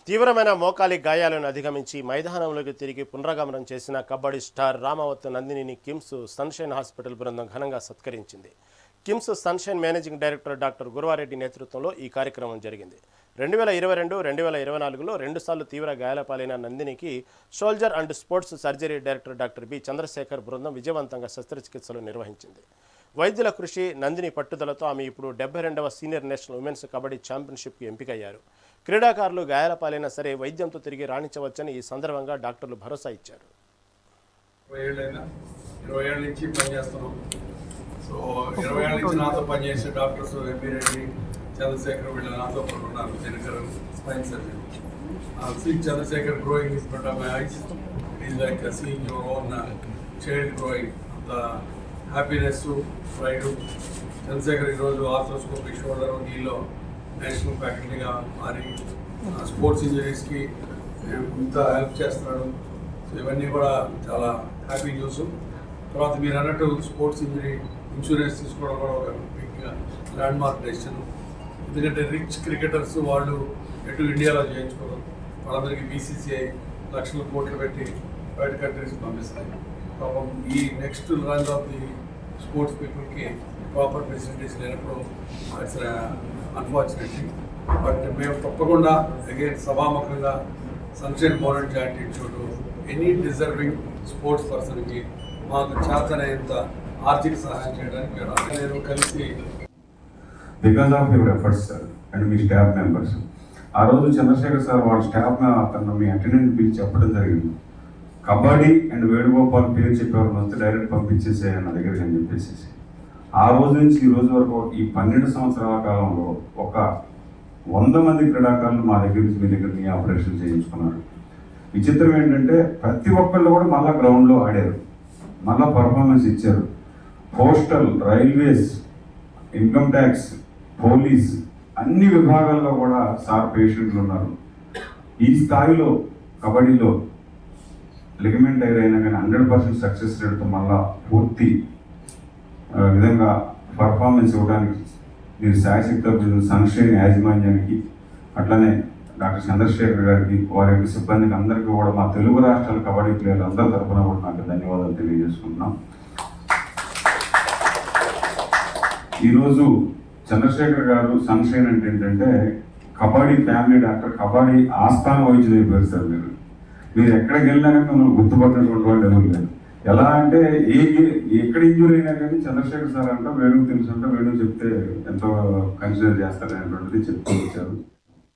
తీవ్రమైన మోకాలి గాయాలను అధిగమించి మైదానంలోకి తిరిగి పునరాగమనం చేసిన కబడ్డీ స్టార్ రామావత్ నందినిని కిమ్స్ సన్షైన్ హాస్పిటల్ బృందం ఘనంగా సత్కరించింది. KIMS Sunshine managing director doctor Gurava Reddy నేతృత్వంలో ఈ కార్యక్రమం జరిగింది. 2022-2024లో రెండుసార్లు తీవ్ర గాయాల పాలైన నందినికి shoulder and sports surgery director doctor B Chandrasekhar బృందం విజయవంతంగా శస్త్రచికిత్సలు నిర్వహించింది. వైద్యుల కృషి, నందిని పట్టుదలతో ఆమె ఇప్పుడు 72వ సీనియర్ నేషనల్ ఉమెన్స్ కబడ్డీ ఛాంపియన్షిప్కి ఎంపికయ్యారు. క్రీడాకారులు గాయాల పాలైనా సరే వైద్యంతో తిరిగి రాణించవచ్చని ఈ సందర్భంగా డాక్టర్లు భరోసా ఇచ్చారు. 20 ఏళ్ళ నుంచి పనిచేస్తున్నాం. సో 20 ఏళ్ళ నుంచి నాతో పనిచేసే డాక్టర్స్ ఎంపీ రెడ్డి, చంద్రశేఖర్ వీళ్ళు నాతో ఉన్నారు. Dinakar spine surgeon. See Chandrasekhar growing in front of my eyes. It is like seeing your own child growing. The happiness, pride. Chandrashekar ఈరోజు ఆర్థ్రోస్కోపిక్ షోల్డర్ నీలో నేషనల్ ఫ్యాకల్టీగా మారి స్పోర్ట్స్ ఇంజరీస్కి ఇంత హెల్ప్ చేస్తున్నాడు. సో ఇవన్నీ కూడా చాలా హ్యాపీ న్యూస్. తర్వాత మీరు అన్నట్టు స్పోర్ట్స్ ఇంజరీ ఇన్సూరెన్స్ తీసుకోవడం కూడా ఒక బిగ్ ల్యాండ్ మార్క్ డెసిషన్. ఎందుకంటే రిచ్ క్రికెటర్స్ వాళ్ళు ఎటు ఇండియాలో చేయించుకోవడం, వాళ్ళందరికీ బీసీసీఐ లక్షల కోట్లు పెట్టి బయట కంట్రీస్ పంపిస్తాయి. పాపం ఈ next run of the sports పీపుల్కి ప్రాపర్ ఫెసిలిటీస్ లేనప్పుడు ఇట్స్ అన్ఫార్చునేట్లీ. బట్ మేము తప్పకుండా అగైన్ సభాముఖంగా sunshine bonnet joint institute any deserving sports పర్సన్కి మాకు చేతనైనంత ఆర్థిక సహాయం చేయడానికి నేను కలిసి because of your efforts sir and me staff members. ఆ రోజు చంద్రశేఖర్ సార్ వాళ్ళ స్టాఫ్ అతను మీ అటెండెంట్ పిలిచి చెప్పడం జరిగింది. కబడ్డీ అండ్ వేణుగోపాల్ పేరు చెప్పేవారు వస్తే డైరెక్ట్ పంపించేసే నా దగ్గరికి అని చెప్పేసి. ఆ రోజు నుంచి ఈ రోజు వరకు ఈ 12 సంవత్సరాల కాలంలో ఒక 100 మంది క్రీడాకారులు మా దగ్గర నుంచి మీ దగ్గర నీ ఆపరేషన్ చేయించుకున్నారు. విచిత్రం ఏంటంటే ప్రతి ఒక్కళ్ళు కూడా మళ్ళీ గ్రౌండ్లో ఆడారు, మళ్ళీ పర్ఫార్మెన్స్ ఇచ్చారు. Postal, railways, income tax, police అన్ని విభాగాల్లో కూడా సార్ పేషెంట్లు ఉన్నారు. ఈ స్థాయిలో కబడ్డీలో లిగమెంట్ టైర్ అయినా కానీ 100% సక్సెస్ రేట్తో మళ్ళా పూర్తి విధంగా పర్ఫార్మెన్స్ ఇవ్వడానికి మీరు శాయశక్తి సన్షైన్ యాజమాన్యానికి, అట్లనే డాక్టర్ చంద్రశేఖర్ గారికి, వారి యొక్క సిబ్బందికి అందరికీ కూడా మా తెలుగు రాష్ట్రాల కబడ్డీ ప్లేయర్లు అందరి తరఫున కూడా నాకు ధన్యవాదాలు తెలియజేసుకుంటున్నాం. ఈరోజు చంద్రశేఖర్ గారు సన్షైన్ అంటే ఏంటంటే కబడ్డీ ఫ్యామిలీ డాక్టర్, కబడ్డీ ఆస్థాన వైద్యులు అయిపోయారు సార్. మీరు ఎక్కడికి వెళ్ళినా కానీ మిమ్మల్ని గుర్తుపట్టినటువంటి వాళ్ళు ఎవరు లేదు. ఎలా అంటే ఎక్కడ ఇంజూరీ అయినా కానీ చంద్రశేఖర్ సార్ అంట వేణుకు తెలుసు అంటే వేణుకు చెప్తే ఎంతో కన్సిడర్ చేస్తారనేటువంటిది చెప్తూ వచ్చారు.